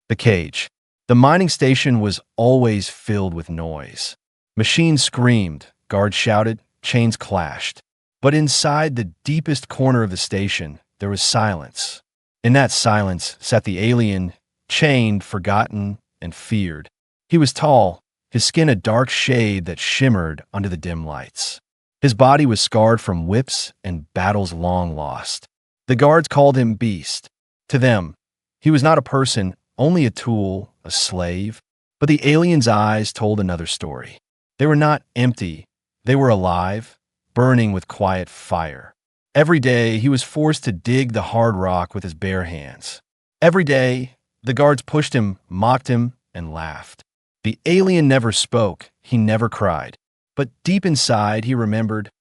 The cage. The mining station was always filled with noise. Machines screamed, guards shouted, chains clashed. But inside the deepest corner of the station, there was silence. In that silence sat the alien, chained, forgotten, and feared. He was tall, his skin a dark shade that shimmered under the dim lights. His body was scarred from whips and battles long lost. The guards called him Beast. To them, he was not a person, only a tool, a slave. But the alien's eyes told another story. They were not empty, they were alive, burning with quiet fire. Every day, he was forced to dig the hard rock with his bare hands. Every day, the guards pushed him, mocked him, and laughed. The alien never spoke, he never cried. But deep inside, he remembered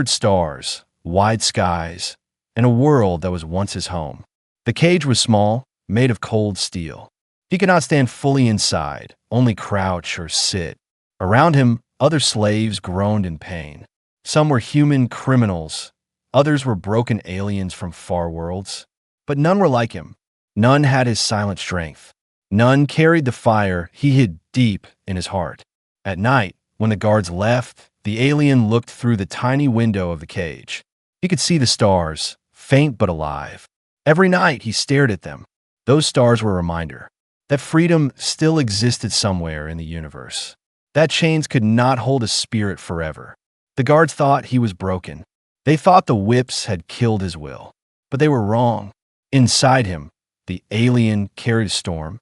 stars, wide skies, and a world that was once his home. The cage was small, made of cold steel. He could not stand fully inside, only crouch or sit. Around him, other slaves groaned in pain. Some were human criminals, others were broken aliens from far worlds. But none were like him. None had his silent strength. None carried the fire he hid deep in his heart. At night, when the guards left, the alien looked through the tiny window of the cage. He could see the stars, faint but alive. Every night he stared at them. Those stars were a reminder that freedom still existed somewhere in the universe. That chains could not hold a spirit forever. The guards thought he was broken. They thought the whips had killed his will. But they were wrong. Inside him, the alien carried a storm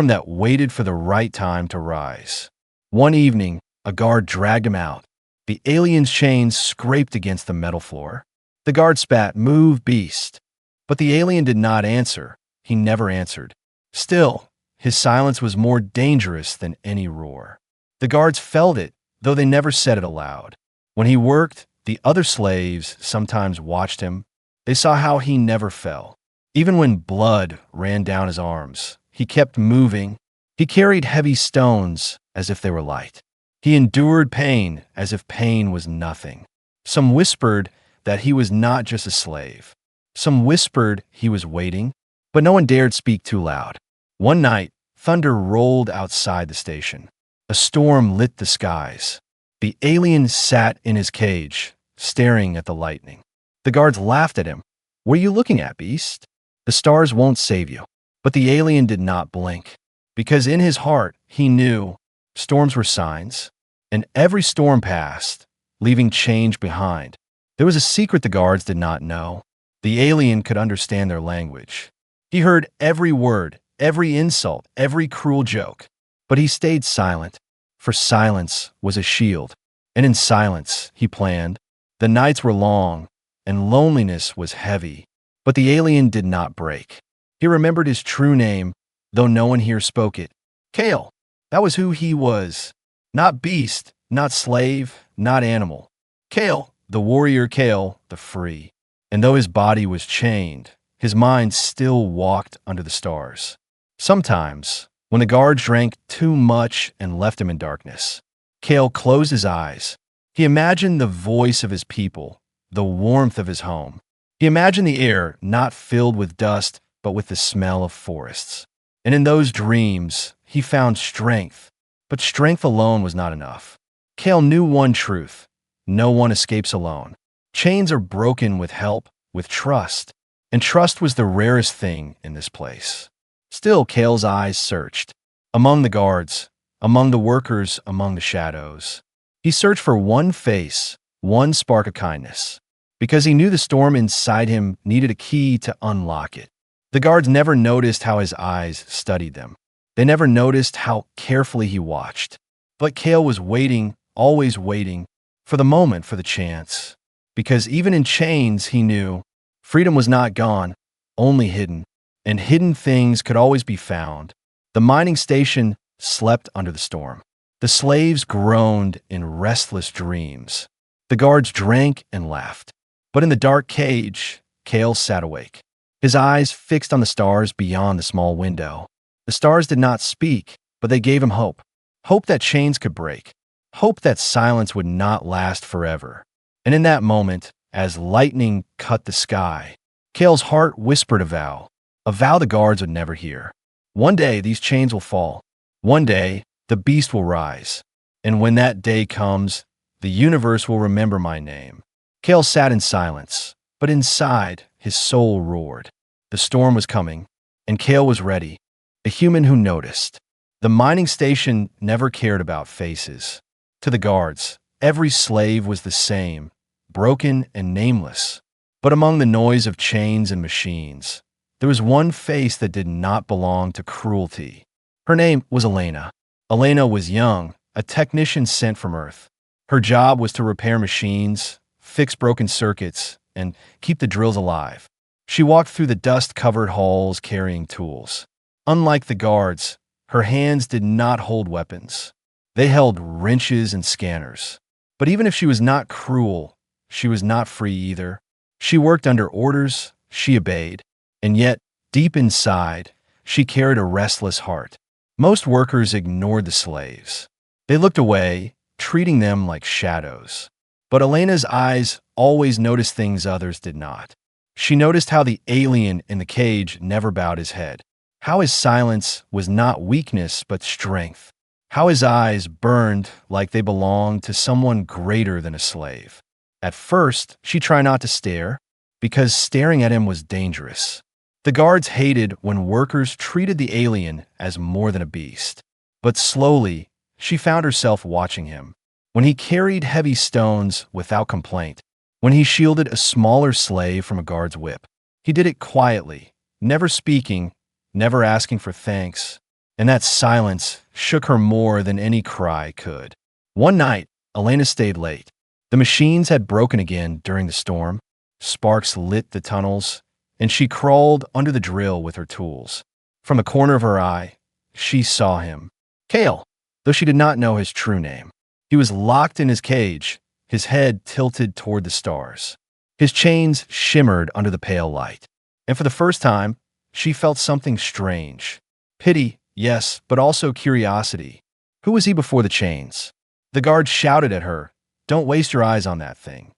that waited for the right time to rise. One evening, a guard dragged him out. The alien's chains scraped against the metal floor. The guard spat, "Move, beast." But the alien did not answer. He never answered. Still, his silence was more dangerous than any roar. The guards felt it, though they never said it aloud. When he worked, the other slaves sometimes watched him. They saw how he never fell. Even when blood ran down his arms, he kept moving. He carried heavy stones as if they were light. He endured pain as if pain was nothing. Some whispered that he was not just a slave. Some whispered he was waiting, but no one dared speak too loud. One night, thunder rolled outside the station. A storm lit the skies. The alien sat in his cage, staring at the lightning. The guards laughed at him. "What are you looking at, beast? The stars won't save you." But the alien did not blink, because in his heart he knew storms were signs, and every storm passed, leaving change behind. There was a secret the guards did not know. The alien could understand their language. He heard every word, every insult, every cruel joke. But he stayed silent, for silence was a shield. And in silence, he planned. The nights were long, and loneliness was heavy. But the alien did not break. He remembered his true name, though no one here spoke it. Kale. That was who he was. Not beast, not slave, not animal. Kale, the warrior Kale, the free. And though his body was chained, his mind still walked under the stars. Sometimes, when the guards drank too much and left him in darkness, Kale closed his eyes. He imagined the voice of his people, the warmth of his home. He imagined the air not filled with dust, but with the smell of forests. And in those dreams, he found strength. But strength alone was not enough. Kale knew one truth: no one escapes alone. Chains are broken with help, with trust. And trust was the rarest thing in this place. Still, Kale's eyes searched. Among the guards, among the workers, among the shadows. He searched for one face, one spark of kindness, because he knew the storm inside him needed a key to unlock it. The guards never noticed how his eyes studied them. They never noticed how carefully he watched. But Kale was waiting, always waiting, for the moment, for the chance. Because even in chains, he knew freedom was not gone, only hidden. And hidden things could always be found. The mining station slept under the storm. The slaves groaned in restless dreams. The guards drank and laughed. But in the dark cage, Kale sat awake, his eyes fixed on the stars beyond the small window. The stars did not speak, but they gave him hope. Hope that chains could break. Hope that silence would not last forever. And in that moment, as lightning cut the sky, Kale's heart whispered a vow the guards would never hear. One day, these chains will fall. One day, the beast will rise. And when that day comes, the universe will remember my name. Kale sat in silence, but inside, his soul roared. The storm was coming, and Kale was ready, a human who noticed. The mining station never cared about faces. To the guards, every slave was the same, broken and nameless. But among the noise of chains and machines, there was one face that did not belong to cruelty. Her name was Elena. Elena was young, a technician sent from Earth. Her job was to repair machines, fix broken circuits, and keep the drills alive. She walked through the dust-covered halls carrying tools. Unlike the guards, her hands did not hold weapons. They held wrenches and scanners. But even if she was not cruel, she was not free either. She worked under orders, she obeyed, and yet, deep inside, she carried a restless heart. Most workers ignored the slaves. They looked away, treating them like shadows. But Elena's eyes always noticed things others did not. She noticed how the alien in the cage never bowed his head, how his silence was not weakness but strength, how his eyes burned like they belonged to someone greater than a slave. At first, she tried not to stare, because staring at him was dangerous. The guards hated when workers treated the alien as more than a beast. But slowly, she found herself watching him. When he carried heavy stones without complaint, when he shielded a smaller slave from a guard's whip, he did it quietly, never speaking, never asking for thanks, and that silence shook her more than any cry could. One night, Elena stayed late. The machines had broken again during the storm. Sparks lit the tunnels, and she crawled under the drill with her tools. From the corner of her eye, she saw him. Kale, though she did not know his true name. He was locked in his cage, his head tilted toward the stars. His chains shimmered under the pale light. And for the first time, she felt something strange. Pity, yes, but also curiosity. Who was he before the chains? The guard shouted at her, "Don't waste your eyes on that thing."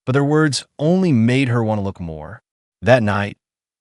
But their words only made her want to look more. That night,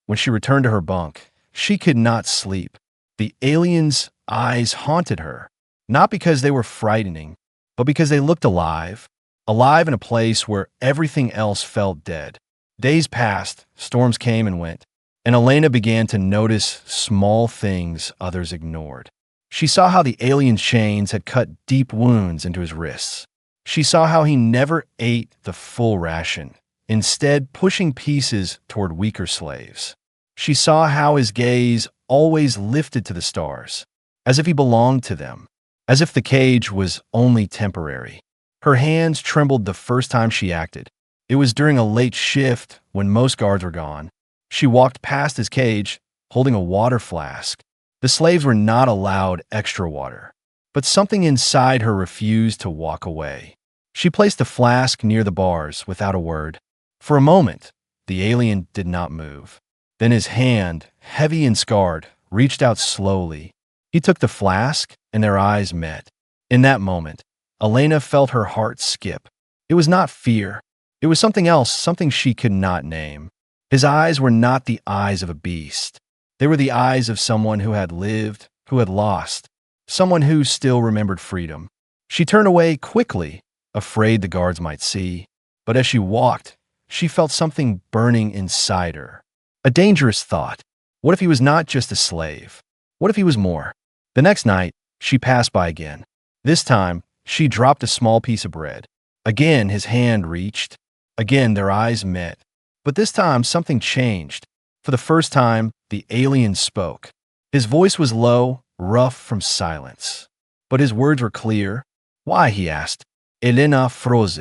when she returned to her bunk, she could not sleep. The alien's eyes haunted her, not because they were frightening, but because they looked alive, alive in a place where everything else felt dead. Days passed, storms came and went, and Elena began to notice small things others ignored. She saw how the alien's chains had cut deep wounds into his wrists. She saw how he never ate the full ration, instead pushing pieces toward weaker slaves. She saw how his gaze always lifted to the stars, as if he belonged to them, as if the cage was only temporary. Her hands trembled the first time she acted. It was during a late shift when most guards were gone. She walked past his cage, holding a water flask. The slaves were not allowed extra water, but something inside her refused to walk away. She placed the flask near the bars without a word. For a moment, the alien did not move. Then his hand, heavy and scarred, reached out slowly. He took the flask, and their eyes met. In that moment, Elena felt her heart skip. It was not fear. It was something else, something she could not name. His eyes were not the eyes of a beast. They were the eyes of someone who had lived, who had lost, someone who still remembered freedom. She turned away quickly, afraid the guards might see. But as she walked, she felt something burning inside her. A dangerous thought. What if he was not just a slave? What if he was more? The next night, she passed by again. This time, she dropped a small piece of bread. Again, his hand reached. Again, their eyes met. But this time, something changed. For the first time, the alien spoke. His voice was low, rough from silence. But his words were clear. Why, he asked. Elena froze.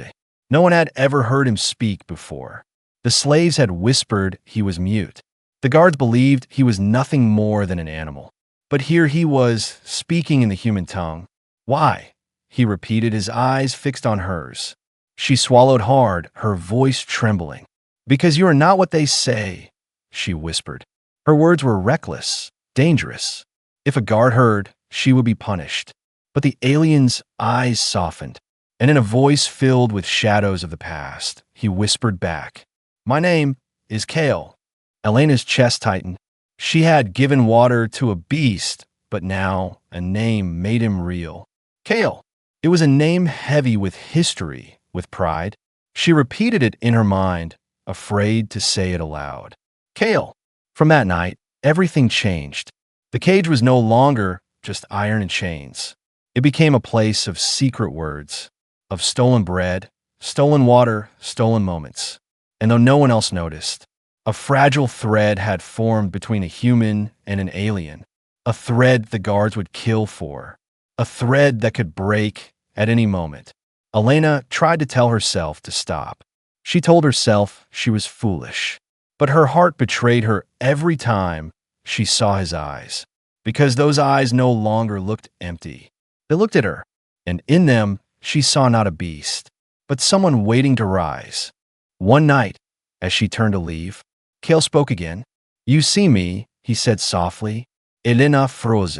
No one had ever heard him speak before. The slaves had whispered he was mute. The guards believed he was nothing more than an animal. But here he was, speaking in the human tongue. Why? He repeated, his eyes fixed on hers. She swallowed hard, her voice trembling. Because you are not what they say, she whispered. Her words were reckless, dangerous. If a guard heard, she would be punished. But the alien's eyes softened, and in a voice filled with shadows of the past, he whispered back, My name is Kale. Elena's chest tightened. She had given water to a beast, but now a name made him real. Kale. It was a name heavy with history, with pride. She repeated it in her mind, afraid to say it aloud. Kale. From that night, everything changed. The cage was no longer just iron and chains. It became a place of secret words, of stolen bread, stolen water, stolen moments. And though no one else noticed, a fragile thread had formed between a human and an alien, a thread the guards would kill for, a thread that could break at any moment. Elena tried to tell herself to stop. She told herself she was foolish, but her heart betrayed her every time she saw his eyes, because those eyes no longer looked empty. They looked at her, and in them she saw not a beast, but someone waiting to rise. One night, as she turned to leave, Kale spoke again. You see me, he said softly. Elena froze.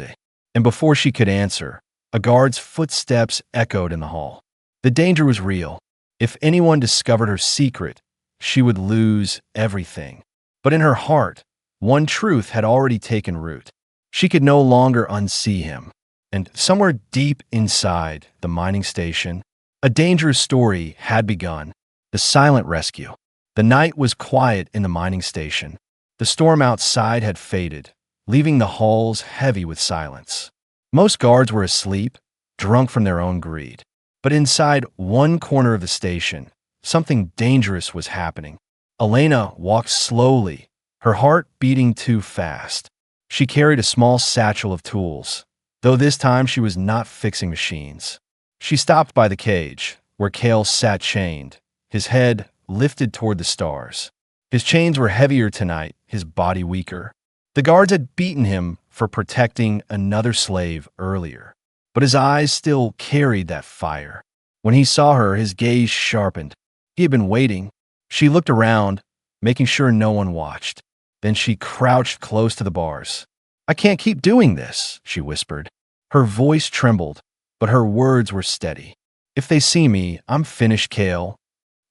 And before she could answer, a guard's footsteps echoed in the hall. The danger was real. If anyone discovered her secret, she would lose everything. But in her heart, one truth had already taken root. She could no longer unsee him. And somewhere deep inside the mining station, a dangerous story had begun. The silent rescue. The night was quiet in the mining station. The storm outside had faded, leaving the halls heavy with silence. Most guards were asleep, drunk from their own greed. But inside one corner of the station, something dangerous was happening. Elena walked slowly, her heart beating too fast. She carried a small satchel of tools, though this time she was not fixing machines. She stopped by the cage, where Kale sat chained, his head lifted toward the stars. His chains were heavier tonight, his body weaker. The guards had beaten him for protecting another slave earlier, but his eyes still carried that fire. When he saw her, his gaze sharpened. He had been waiting. She looked around, making sure no one watched. Then she crouched close to the bars. I can't keep doing this, she whispered. Her voice trembled, but her words were steady. If they see me, I'm finished, Kale.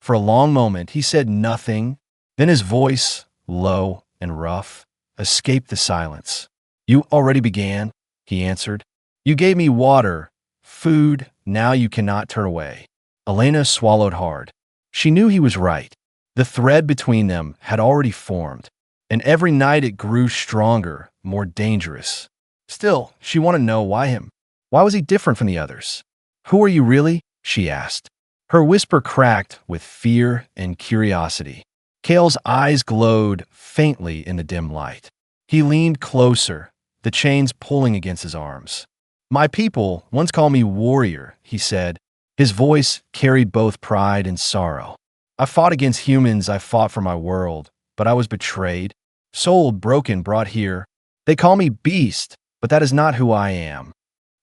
For a long moment, he said nothing. Then his voice, low and rough, escaped the silence. You already began, he answered. You gave me water, food, now you cannot turn away. Elena swallowed hard. She knew he was right. The thread between them had already formed, and every night it grew stronger, more dangerous. Still, she wanted to know why him. Why was he different from the others? Who are you really? She asked. Her whisper cracked with fear and curiosity. Kale's eyes glowed faintly in the dim light. He leaned closer, the chains pulling against his arms. My people once called me warrior, he said. His voice carried both pride and sorrow. I fought against humans, I fought for my world, but I was betrayed, sold, broken, brought here. They call me beast, but that is not who I am.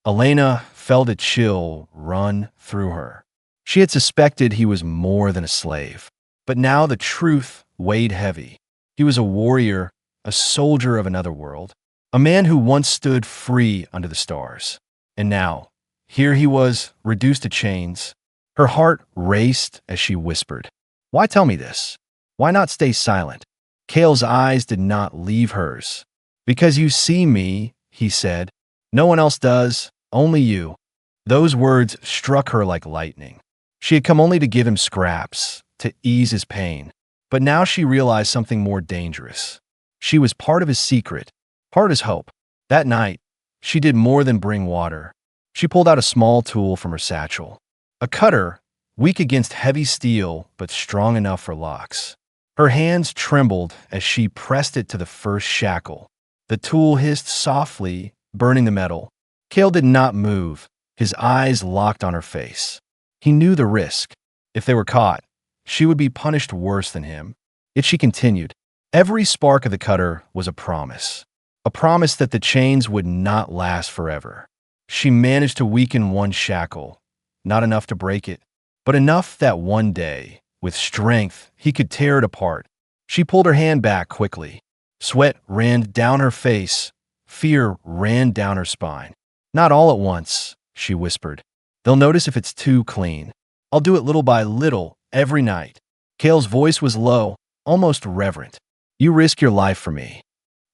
Elena felt a chill run through her. She had suspected he was more than a slave, but now the truth weighed heavy. He was a warrior, a soldier of another world, a man who once stood free under the stars. And now, here he was, reduced to chains. Her heart raced as she whispered, why tell me this? Why not stay silent? Kale's eyes did not leave hers. Because you see me, he said. No one else does, only you. Those words struck her like lightning. She had come only to give him scraps, to ease his pain. But now she realized something more dangerous. She was part of his secret, part of his hope. That night, she did more than bring water. She pulled out a small tool from her satchel. A cutter, weak against heavy steel, but strong enough for locks. Her hands trembled as she pressed it to the first shackle. The tool hissed softly, burning the metal. Kale did not move, his eyes locked on her face. He knew the risk. If they were caught, she would be punished worse than him. Yet she continued. Every spark of the cutter was a promise that the chains would not last forever. She managed to weaken one shackle, not enough to break it, but enough that one day, with strength, he could tear it apart. She pulled her hand back quickly. Sweat ran down her face. Fear ran down her spine. Not all at once, she whispered. They'll notice if it's too clean. I'll do it little by little, every night. Kale's voice was low, almost reverent. You risk your life for me.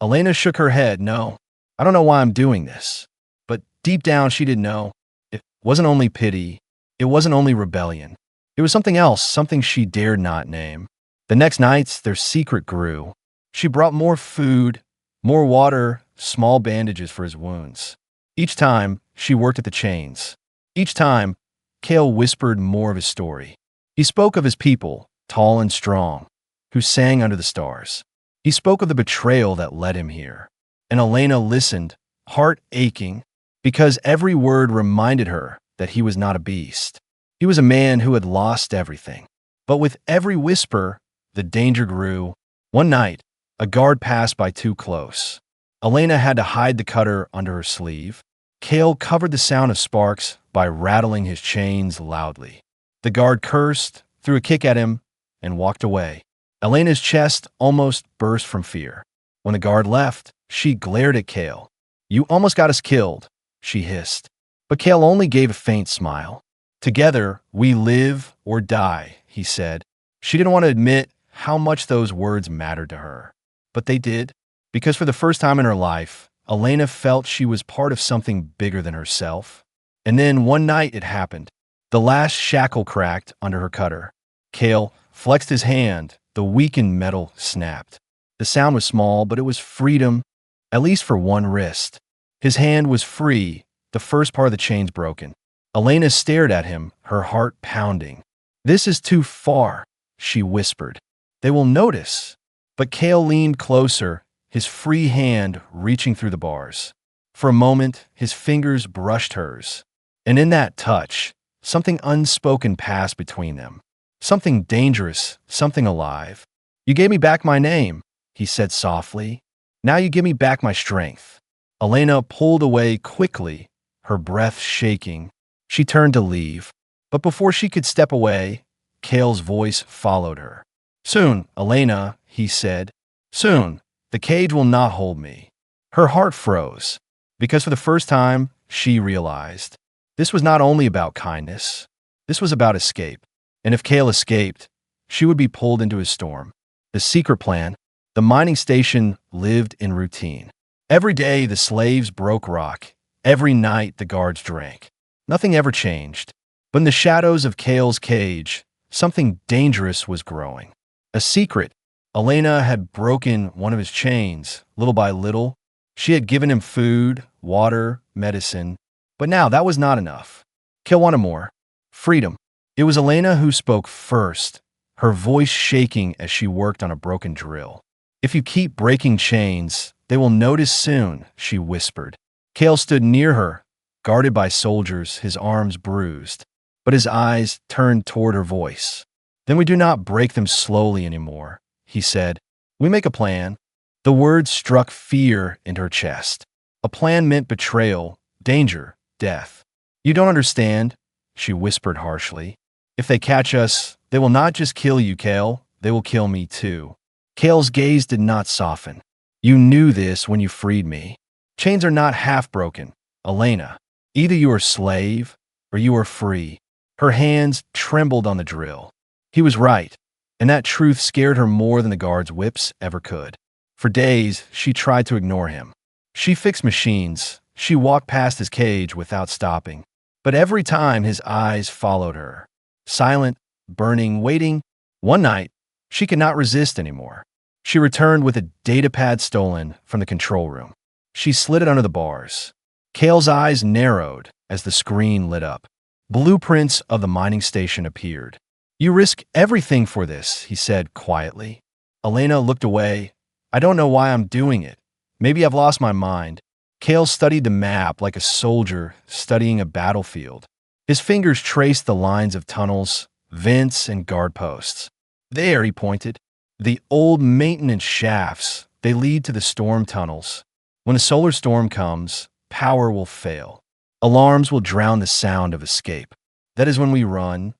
Elena shook her head. No, I don't know why I'm doing this. But deep down, she didn't know. It wasn't only pity. It wasn't only rebellion. It was something else, something she dared not name. The next nights, their secret grew. She brought more food, more water, small bandages for his wounds. Each time, she worked at the chains. Each time, Cale whispered more of his story. He spoke of his people, tall and strong, who sang under the stars. He spoke of the betrayal that led him here. And Elena listened, heart aching, because every word reminded her that he was not a beast. He was a man who had lost everything. But with every whisper, the danger grew. One night, a guard passed by too close. Elena had to hide the cutter under her sleeve. Cale covered the sound of sparks by rattling his chains loudly. The guard cursed, threw a kick at him, and walked away. Elena's chest almost burst from fear. When the guard left, she glared at Cale. "You almost got us killed," she hissed. But Cale only gave a faint smile. "Together, we live or die," he said. She didn't want to admit how much those words mattered to her. But they did, because for the first time in her life, Elena felt she was part of something bigger than herself. And then one night it happened. The last shackle cracked under her cutter. Cale flexed his hand. The weakened metal snapped. The sound was small, but it was freedom, at least for one wrist. His hand was free, the first part of the chains broken. Elena stared at him, her heart pounding. "This is too far," she whispered. "They will notice." But Cale leaned closer, his free hand reaching through the bars. For a moment, his fingers brushed hers. And in that touch, something unspoken passed between them. Something dangerous, something alive. "You gave me back my name," he said softly. "Now you give me back my strength." Elena pulled away quickly, her breath shaking. She turned to leave. But before she could step away, Cale's voice followed her. "Soon, Elena," he said. "Soon, the cage will not hold me." Her heart froze, because for the first time, she realized this was not only about kindness. This was about escape. And if Cale escaped, she would be pulled into his storm. The secret plan, the mining station, lived in routine. Every day the slaves broke rock. Every night the guards drank. Nothing ever changed. But in the shadows of Cale's cage, something dangerous was growing. A secret. Elena had broken one of his chains, little by little. She had given him food, water, medicine. But now that was not enough. Cale wanted more. Freedom. It was Elena who spoke first, her voice shaking as she worked on a broken drill. "If you keep breaking chains, they will notice soon," she whispered. Cale stood near her, guarded by soldiers, his arms bruised, but his eyes turned toward her voice. "Then we do not break them slowly anymore," he said. "We make a plan." The words struck fear into her chest. A plan meant betrayal, danger, death. "You don't understand," she whispered harshly. "If they catch us, they will not just kill you, Cale. They will kill me too." Cale's gaze did not soften. "You knew this when you freed me. Chains are not half broken, Elena. Either you are a slave or you are free." Her hands trembled on the drill. He was right, and that truth scared her more than the guards' whips ever could. For days, she tried to ignore him. She fixed machines. She walked past his cage without stopping. But every time his eyes followed her. Silent, burning, waiting. One night, she could not resist anymore. She returned with a datapad stolen from the control room. She slid it under the bars. Cale's eyes narrowed as the screen lit up. Blueprints of the mining station appeared. "You risk everything for this," he said quietly. Elena looked away. "I don't know why I'm doing it. Maybe I've lost my mind." Cale studied the map like a soldier studying a battlefield. His fingers traced the lines of tunnels, vents, and guard posts. "There," he pointed. "The old maintenance shafts. They lead to the storm tunnels. When a solar storm comes, power will fail. Alarms will drown the sound of escape. That is when we run."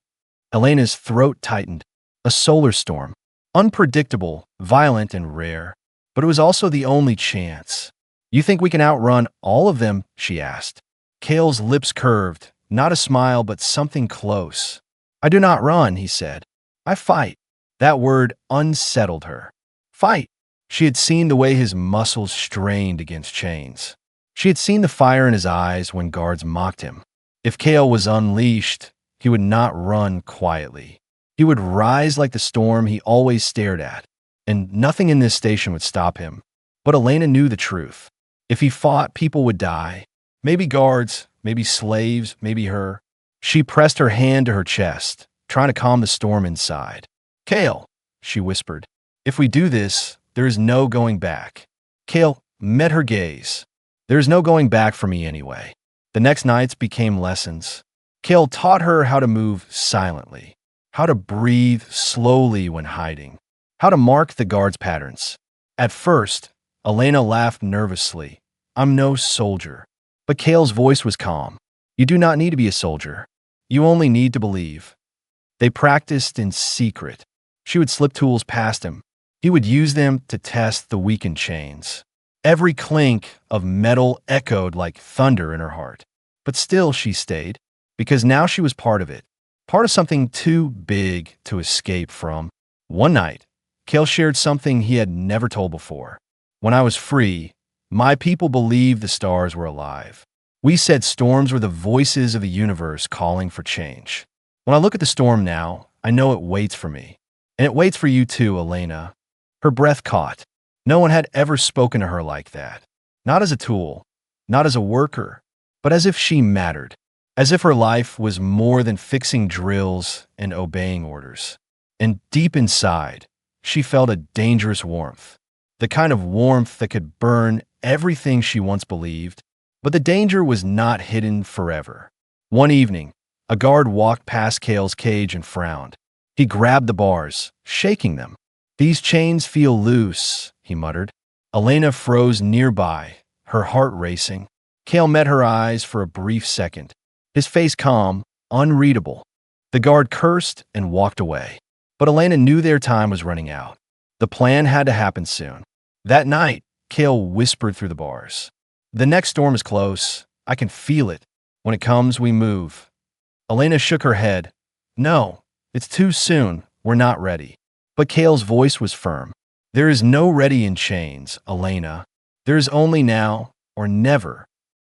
Elena's throat tightened. A solar storm. Unpredictable, violent, and rare. But it was also the only chance. "You think we can outrun all of them?" she asked. Cale's lips curved. Not a smile, but something close. "I do not run," he said. "I fight." That word unsettled her. "Fight." She had seen the way his muscles strained against chains. She had seen the fire in his eyes when guards mocked him. If Kale was unleashed, he would not run quietly. He would rise like the storm he always stared at, and nothing in this station would stop him. But Elena knew the truth. If he fought, people would die. Maybe guards, maybe slaves, maybe her. She pressed her hand to her chest, trying to calm the storm inside. "Kale," she whispered, "if we do this, there is no going back." Kale met her gaze. "There is no going back for me anyway." The next nights became lessons. Kale taught her how to move silently, how to breathe slowly when hiding, how to mark the guard's patterns. At first, Elena laughed nervously. "I'm no soldier." But Kale's voice was calm. "You do not need to be a soldier. You only need to believe." They practiced in secret. She would slip tools past him. He would use them to test the weakened chains. Every clink of metal echoed like thunder in her heart. But still she stayed, because now she was part of it, part of something too big to escape from. One night, Kale shared something he had never told before. "When I was free, my people believed the stars were alive. We said storms were the voices of the universe calling for change. When I look at the storm now, I know it waits for me. And it waits for you too, Elena." Her breath caught. No one had ever spoken to her like that. Not as a tool, not as a worker, but as if she mattered. As if her life was more than fixing drills and obeying orders. And deep inside, she felt a dangerous warmth. The kind of warmth that could burn everything she once believed. But the danger was not hidden forever. One evening, a guard walked past Kale's cage and frowned. He grabbed the bars, shaking them. "These chains feel loose," he muttered. Elena froze nearby, her heart racing. Kale met her eyes for a brief second, his face calm, unreadable. The guard cursed and walked away. But Elena knew their time was running out. The plan had to happen soon. That night, Kale whispered through the bars. "The next storm is close. I can feel it. When it comes, we move." Elena shook her head. "No, it's too soon. We're not ready." But Kale's voice was firm. "There is no ready in chains, Elena. There is only now or never."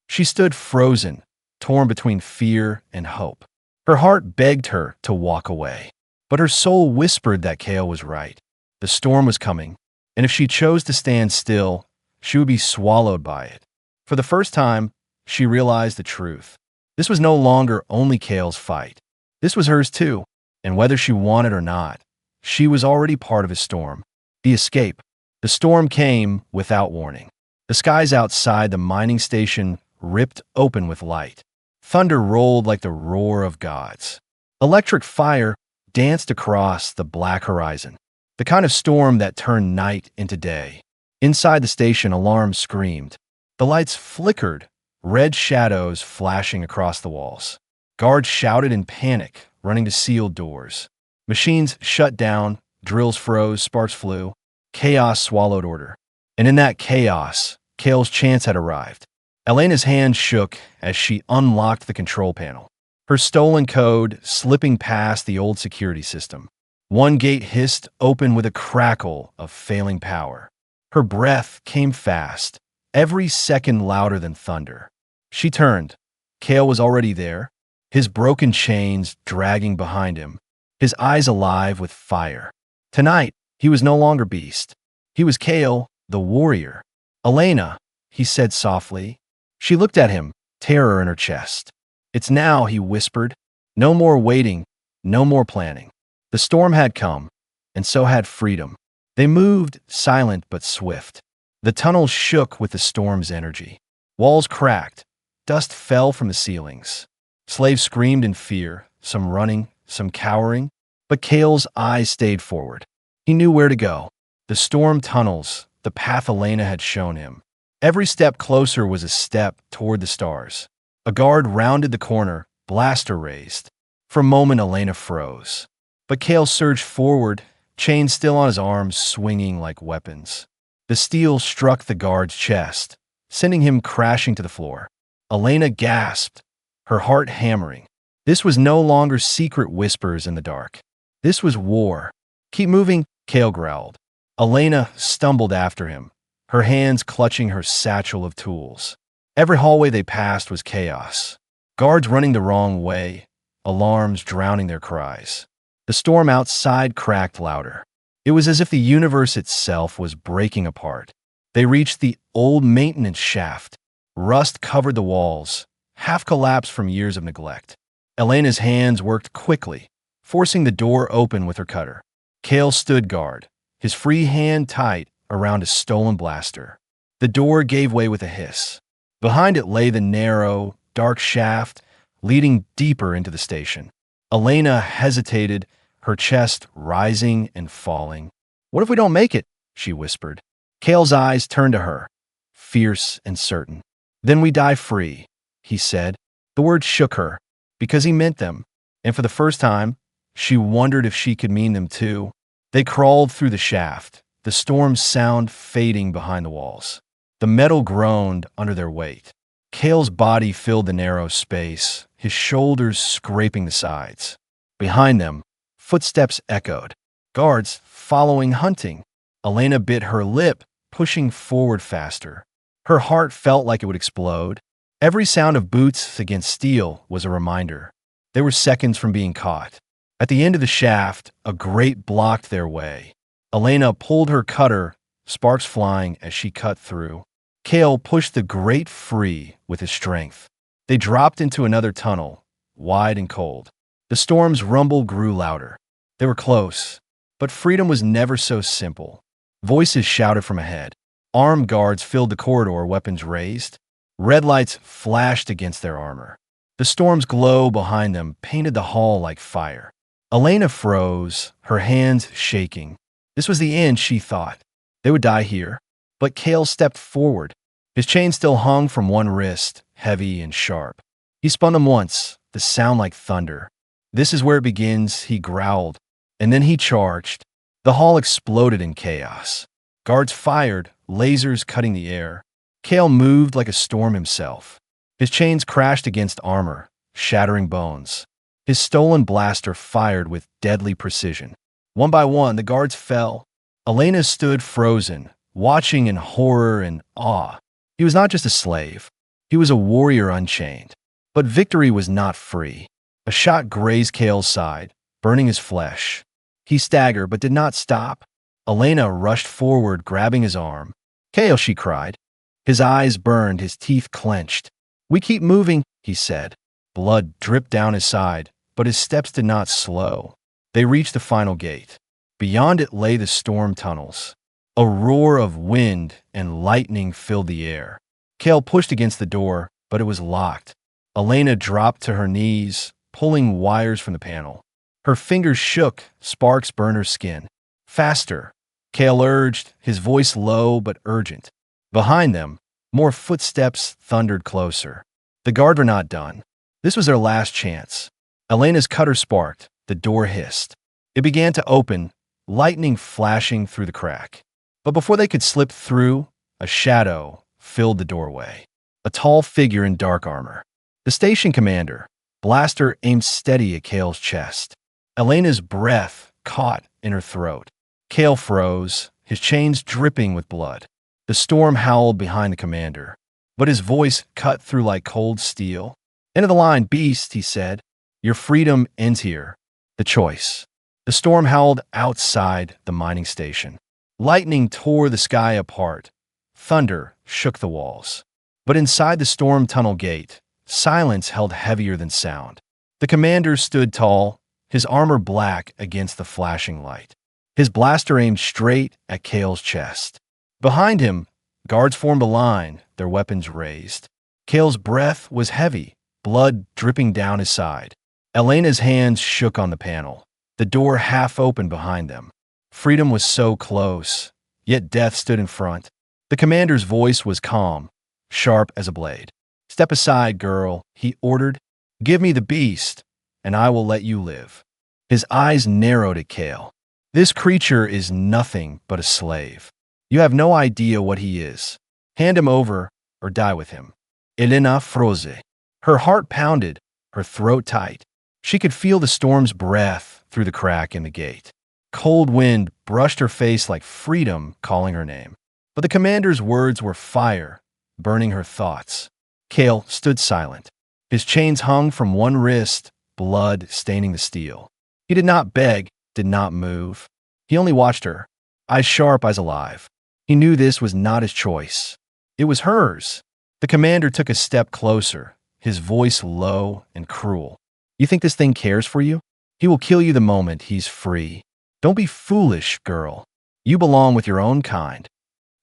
She stood frozen, torn between fear and hope. Her heart begged her to walk away. But her soul whispered that Kale was right. The storm was coming, and if she chose to stand still, she would be swallowed by it. For the first time, she realized the truth. This was no longer only Kale's fight. This was hers too, and whether she wanted or not, she was already part of his storm. The escape. The storm came without warning. The skies outside the mining station ripped open with light. Thunder rolled like the roar of gods. Electric fire danced across the black horizon, the kind of storm that turned night into day. Inside the station, alarms screamed. The lights flickered, red shadows flashing across the walls. Guards shouted in panic, running to sealed doors. Machines shut down, drills froze, sparks flew. Chaos swallowed order. And in that chaos, Kale's chance had arrived. Elena's hand shook as she unlocked the control panel. Her stolen code slipping past the old security system. One gate hissed open with a crackle of failing power. Her breath came fast, every second louder than thunder. She turned. Kale was already there, his broken chains dragging behind him, his eyes alive with fire. Tonight, he was no longer Beast. He was Kale, the warrior. "Elena," he said softly. She looked at him, terror in her chest. "It's now," he whispered. "No more waiting, no more planning." The storm had come, and so had freedom. They moved, silent but swift. The tunnel shook with the storm's energy. Walls cracked. Dust fell from the ceilings. Slaves screamed in fear, some running, some cowering. But Kale's eyes stayed forward. He knew where to go. The storm tunnels, the path Elena had shown him. Every step closer was a step toward the stars. A guard rounded the corner, blaster raised. For a moment, Elena froze. But Kale surged forward, chains still on his arms swinging like weapons. The steel struck the guard's chest, sending him crashing to the floor. Elena gasped, her heart hammering. This was no longer secret whispers in the dark. This was war. "Keep moving," Kale growled. Elena stumbled after him, her hands clutching her satchel of tools. Every hallway they passed was chaos. Guards running the wrong way, alarms drowning their cries. The storm outside cracked louder. It was as if the universe itself was breaking apart. They reached the old maintenance shaft. Rust covered the walls, half collapsed from years of neglect. Elena's hands worked quickly, forcing the door open with her cutter. Cale stood guard, his free hand tight around a stolen blaster. The door gave way with a hiss. Behind it lay the narrow, dark shaft leading deeper into the station. Elena hesitated, her chest rising and falling. "What if we don't make it?" she whispered. Cale's eyes turned to her, fierce and certain. "Then we die free," he said. The words shook her, because he meant them, and for the first time, she wondered if she could mean them too. They crawled through the shaft, the storm's sound fading behind the walls. The metal groaned under their weight. Cale's body filled the narrow space, his shoulders scraping the sides. Behind them, footsteps echoed. Guards following, hunting. Elena bit her lip, pushing forward faster. Her heart felt like it would explode. Every sound of boots against steel was a reminder. They were seconds from being caught. At the end of the shaft, a grate blocked their way. Elena pulled her cutter, sparks flying as she cut through. Cale pushed the grate free with his strength. They dropped into another tunnel, wide and cold. The storm's rumble grew louder. They were close, but freedom was never so simple. Voices shouted from ahead. Armed guards filled the corridor, weapons raised. Red lights flashed against their armor. The storm's glow behind them painted the hall like fire. Elena froze, her hands shaking. This was the end, she thought. They would die here. But Cale stepped forward. His chain still hung from one wrist, heavy and sharp. He spun them once, the sound like thunder. "This is where it begins," he growled. And then he charged. The hall exploded in chaos. Guards fired, lasers cutting the air. Cale moved like a storm himself. His chains crashed against armor, shattering bones. His stolen blaster fired with deadly precision. One by one, the guards fell. Elena stood frozen, watching in horror and awe. He was not just a slave. He was a warrior unchained. But victory was not free. A shot grazed Cale's side, burning his flesh. He staggered but did not stop. Elena rushed forward, grabbing his arm. "Cale," she cried. His eyes burned, his teeth clenched. "We keep moving," he said. Blood dripped down his side, but his steps did not slow. They reached the final gate. Beyond it lay the storm tunnels. A roar of wind and lightning filled the air. Cale pushed against the door, but it was locked. Elena dropped to her knees, pulling wires from the panel. Her fingers shook, sparks burned her skin. "Faster," Cale urged, his voice low but urgent. Behind them, more footsteps thundered closer. The guard were not done. This was their last chance. Elena's cutter sparked, the door hissed. It began to open, lightning flashing through the crack. But before they could slip through, a shadow filled the doorway. A tall figure in dark armor. The station commander, blaster aimed steady at Cale's chest. Elena's breath caught in her throat. Cale froze, his chains dripping with blood. The storm howled behind the commander, but his voice cut through like cold steel. "End of the line, beast," he said. "Your freedom ends here. The choice." The storm howled outside the mining station. Lightning tore the sky apart. Thunder shook the walls. But inside the storm tunnel gate, silence held heavier than sound. The commander stood tall, his armor black against the flashing light. His blaster aimed straight at Cale's chest. Behind him, guards formed a line, their weapons raised. Cale's breath was heavy, blood dripping down his side. Elena's hands shook on the panel, the door half open behind them. Freedom was so close, yet death stood in front. The commander's voice was calm, sharp as a blade. "Step aside, girl," he ordered. "Give me the beast, and I will let you live." His eyes narrowed at Cale. "This creature is nothing but a slave. You have no idea what he is. Hand him over or die with him." Elena froze. Her heart pounded, her throat tight. She could feel the storm's breath through the crack in the gate. Cold wind brushed her face like freedom calling her name. But the commander's words were fire, burning her thoughts. Cale stood silent. His chains hung from one wrist, blood staining the steel. He did not beg, did not move. He only watched her, eyes sharp, eyes alive. He knew this was not his choice. It was hers. The commander took a step closer, his voice low and cruel. You think this thing cares for you? He will kill you the moment he's free. Don't be foolish, girl. You belong with your own kind.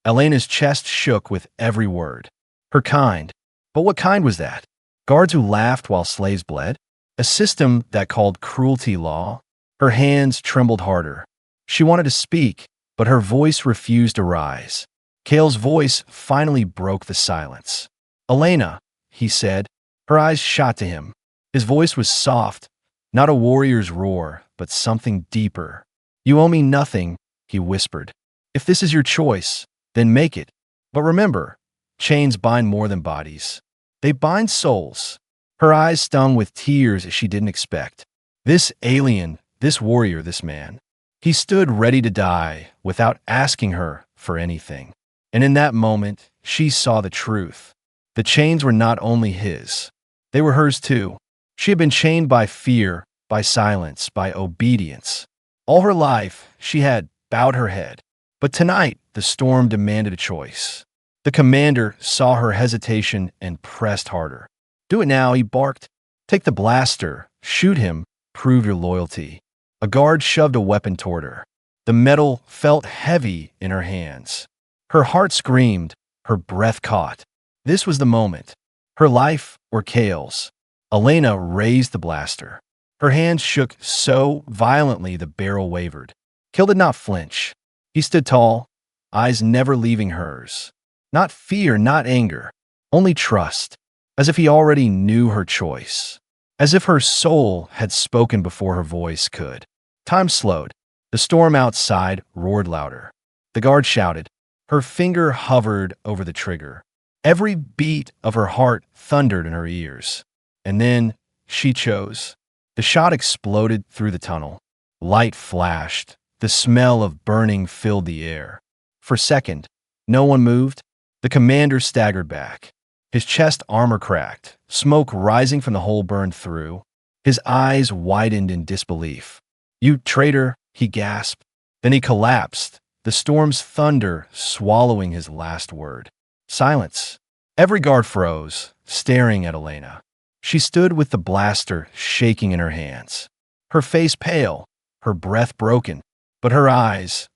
Elena's chest shook with every word. Her kind. But what kind was that? Guards who laughed while slaves bled? A system that called cruelty law? Her hands trembled harder. She wanted to speak, but her voice refused to rise. Cale's voice finally broke the silence. Elena, he said. Her eyes shot to him. His voice was soft, not a warrior's roar, but something deeper. You owe me nothing, he whispered. If this is your choice, then make it. But remember, chains bind more than bodies. They bind souls. Her eyes stung with tears she didn't expect. This alien, this warrior, this man. He stood ready to die without asking her for anything. And in that moment, she saw the truth. The chains were not only his. They were hers too. She had been chained by fear, by silence, by obedience. All her life, she had bowed her head. But tonight, the storm demanded a choice. The commander saw her hesitation and pressed harder. Do it now, he barked. Take the blaster, shoot him, prove your loyalty. A guard shoved a weapon toward her. The metal felt heavy in her hands. Her heart screamed, her breath caught. This was the moment. Her life or Cale's. Elena raised the blaster. Her hands shook so violently the barrel wavered. Cale did not flinch. He stood tall, eyes never leaving hers. Not fear, not anger, only trust, as if he already knew her choice, as if her soul had spoken before her voice could. Time slowed. The storm outside roared louder. The guard shouted. Her finger hovered over the trigger. Every beat of her heart thundered in her ears. And then she chose. The shot exploded through the tunnel. Light flashed. The smell of burning filled the air. For a second, no one moved. The commander staggered back. His chest armor cracked, smoke rising from the hole burned through. His eyes widened in disbelief. You traitor, he gasped. Then he collapsed, the storm's thunder swallowing his last word. Silence. Every guard froze, staring at Elena. She stood with the blaster shaking in her hands. Her face pale, her breath broken, but her eyes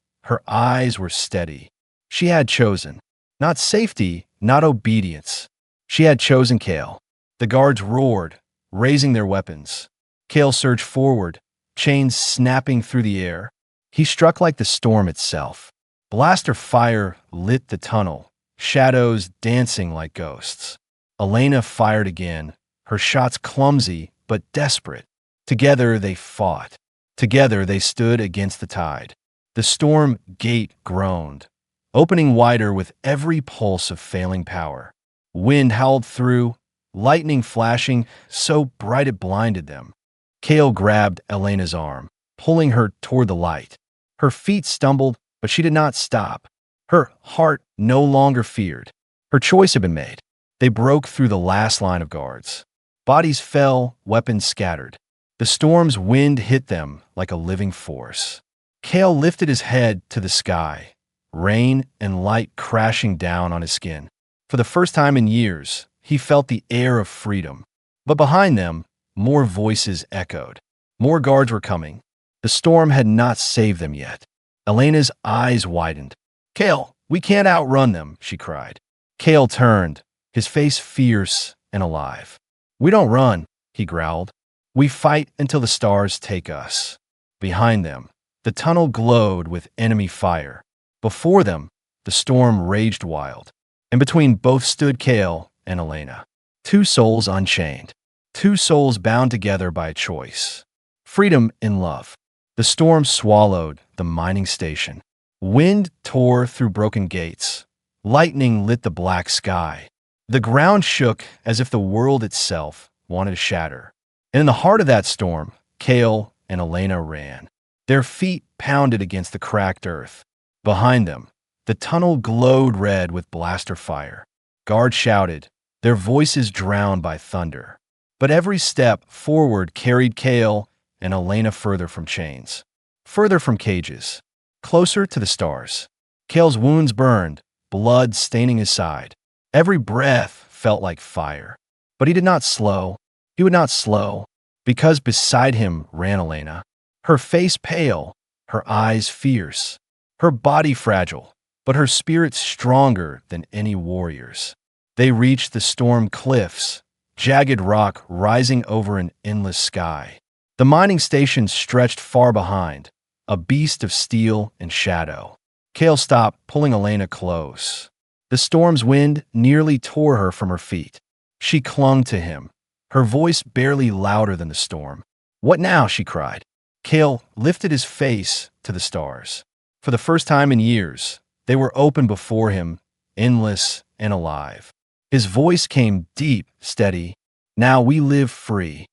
were steady. She had chosen. Not safety, not obedience. She had chosen Cale. The guards roared, raising their weapons. Cale surged forward, chains snapping through the air. He struck like the storm itself. Blaster fire lit the tunnel, shadows dancing like ghosts. Elena fired again, her shots clumsy but desperate. Together they fought. Together they stood against the tide. The storm gate groaned, opening wider with every pulse of failing power. Wind howled through, lightning flashing so bright it blinded them. Cale grabbed Elena's arm, pulling her toward the light. Her feet stumbled, but she did not stop. Her heart no longer feared. Her choice had been made. They broke through the last line of guards. Bodies fell, weapons scattered. The storm's wind hit them like a living force. Cale lifted his head to the sky, rain and light crashing down on his skin. For the first time in years, he felt the air of freedom. But behind them, more voices echoed. More guards were coming. The storm had not saved them yet. Elena's eyes widened. Cale, we can't outrun them, she cried. Cale turned, his face fierce and alive. We don't run, he growled. We fight until the stars take us. Behind them, the tunnel glowed with enemy fire. Before them, the storm raged wild. And between both stood Cale and Elena. Two souls unchained. Two souls bound together by a choice. Freedom in love. The storm swallowed the mining station. Wind tore through broken gates. Lightning lit the black sky. The ground shook as if the world itself wanted to shatter. And in the heart of that storm, Cale and Elena ran. Their feet pounded against the cracked earth. Behind them, the tunnel glowed red with blaster fire. Guards shouted, their voices drowned by thunder. But every step forward carried Kale and Elena further from chains, further from cages, closer to the stars. Kale's wounds burned, blood staining his side. Every breath felt like fire. But he did not slow. He would not slow, because beside him ran Elena, her face pale, her eyes fierce, her body fragile, but her spirit stronger than any warrior's. They reached the storm cliffs, jagged rock rising over an endless sky. The mining station stretched far behind, a beast of steel and shadow. Kale stopped, pulling Elena close. The storm's wind nearly tore her from her feet. She clung to him, her voice barely louder than the storm. "What now?" she cried. Kale lifted his face to the stars. For the first time in years, they were open before him, endless and alive. His voice came deep, steady. "Now we live free."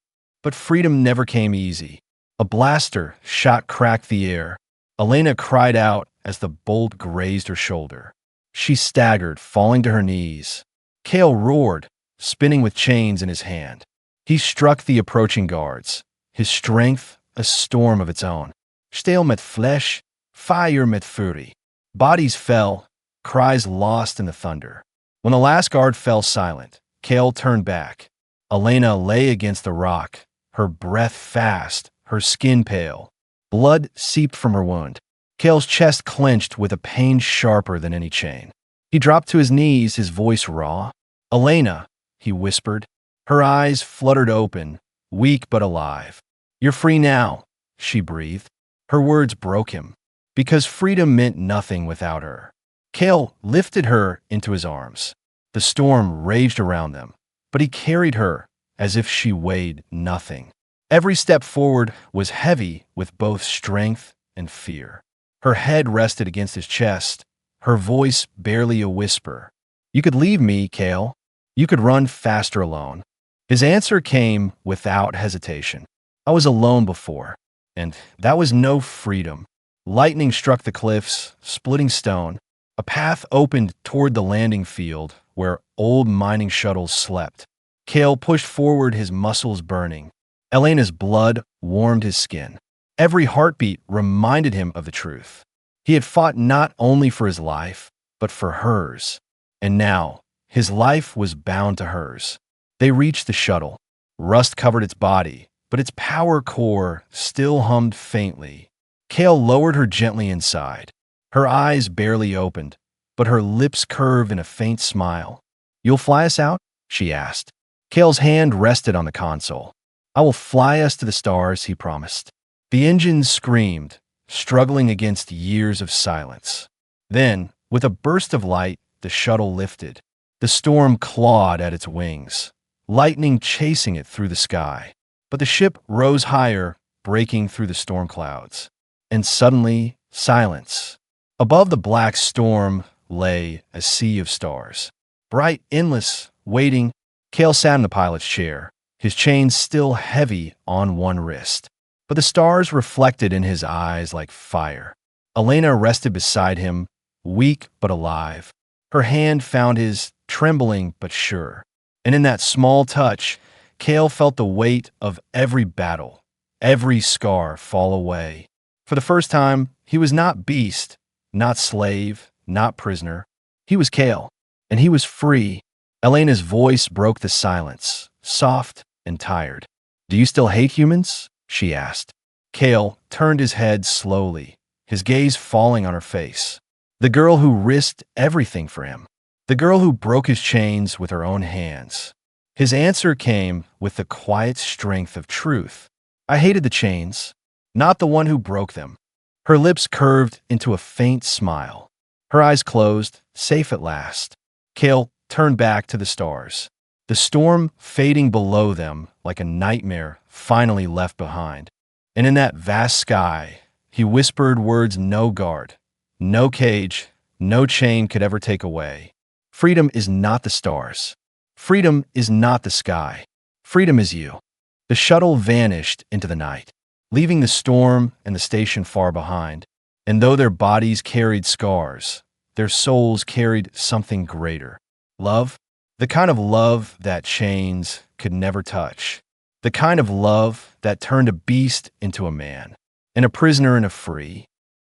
But freedom never came easy. A blaster shot cracked the air. Elena cried out as the bolt grazed her shoulder. She staggered, falling to her knees. Kale roared, spinning with chains in his hand. He struck the approaching guards, his strength a storm of its own. Steel met flesh, fire met fury. Bodies fell, cries lost in the thunder. When the last guard fell silent, Kale turned back. Elena lay against the rock, her breath fast, her skin pale. Blood seeped from her wound. Kale's chest clenched with a pain sharper than any chain. He dropped to his knees, his voice raw. "Elena," he whispered. Her eyes fluttered open, weak but alive. "You're free now," she breathed. Her words broke him, because freedom meant nothing without her. Kale lifted her into his arms. The storm raged around them, but he carried her as if she weighed nothing. Every step forward was heavy with both strength and fear. Her head rested against his chest, her voice barely a whisper. "You could leave me, Kale. You could run faster alone." His answer came without hesitation. "I was alone before, and that was no freedom." Lightning struck the cliffs, splitting stone. A path opened toward the landing field where old mining shuttles slept. Kale pushed forward, his muscles burning. Elena's blood warmed his skin. Every heartbeat reminded him of the truth. He had fought not only for his life, but for hers. And now, his life was bound to hers. They reached the shuttle. Rust covered its body, but its power core still hummed faintly. Kale lowered her gently inside. Her eyes barely opened, but her lips curved in a faint smile. "You'll fly us out?" she asked. Kale's hand rested on the console. "I will fly us to the stars," he promised. The engines screamed, struggling against years of silence. Then, with a burst of light, the shuttle lifted. The storm clawed at its wings, lightning chasing it through the sky. But the ship rose higher, breaking through the storm clouds. And suddenly, silence. Above the black storm lay a sea of stars. Bright, endless, waiting. Kale sat in the pilot's chair, his chains still heavy on one wrist. But the stars reflected in his eyes like fire. Elena rested beside him, weak but alive. Her hand found his, trembling but sure. And in that small touch, Kale felt the weight of every battle, every scar fall away. For the first time, he was not beast, not slave, not prisoner. He was Kale, and he was free. Elena's voice broke the silence, soft and tired. "Do you still hate humans?" she asked. Kale turned his head slowly, his gaze falling on her face. The girl who risked everything for him. The girl who broke his chains with her own hands. His answer came with the quiet strength of truth. "I hated the chains, not the one who broke them." Her lips curved into a faint smile. Her eyes closed, safe at last. Kale turned back to the stars. The storm fading below them like a nightmare finally left behind. And in that vast sky, he whispered words no guard, no cage, no chain could ever take away. Freedom is not the stars. Freedom is not the sky. Freedom is you. The shuttle vanished into the night. leaving the storm and the station far behind. And though their bodies carried scars, their souls carried something greater. Love? The kind of love that chains could never touch. The kind of love that turned a beast into a man, and a prisoner into free.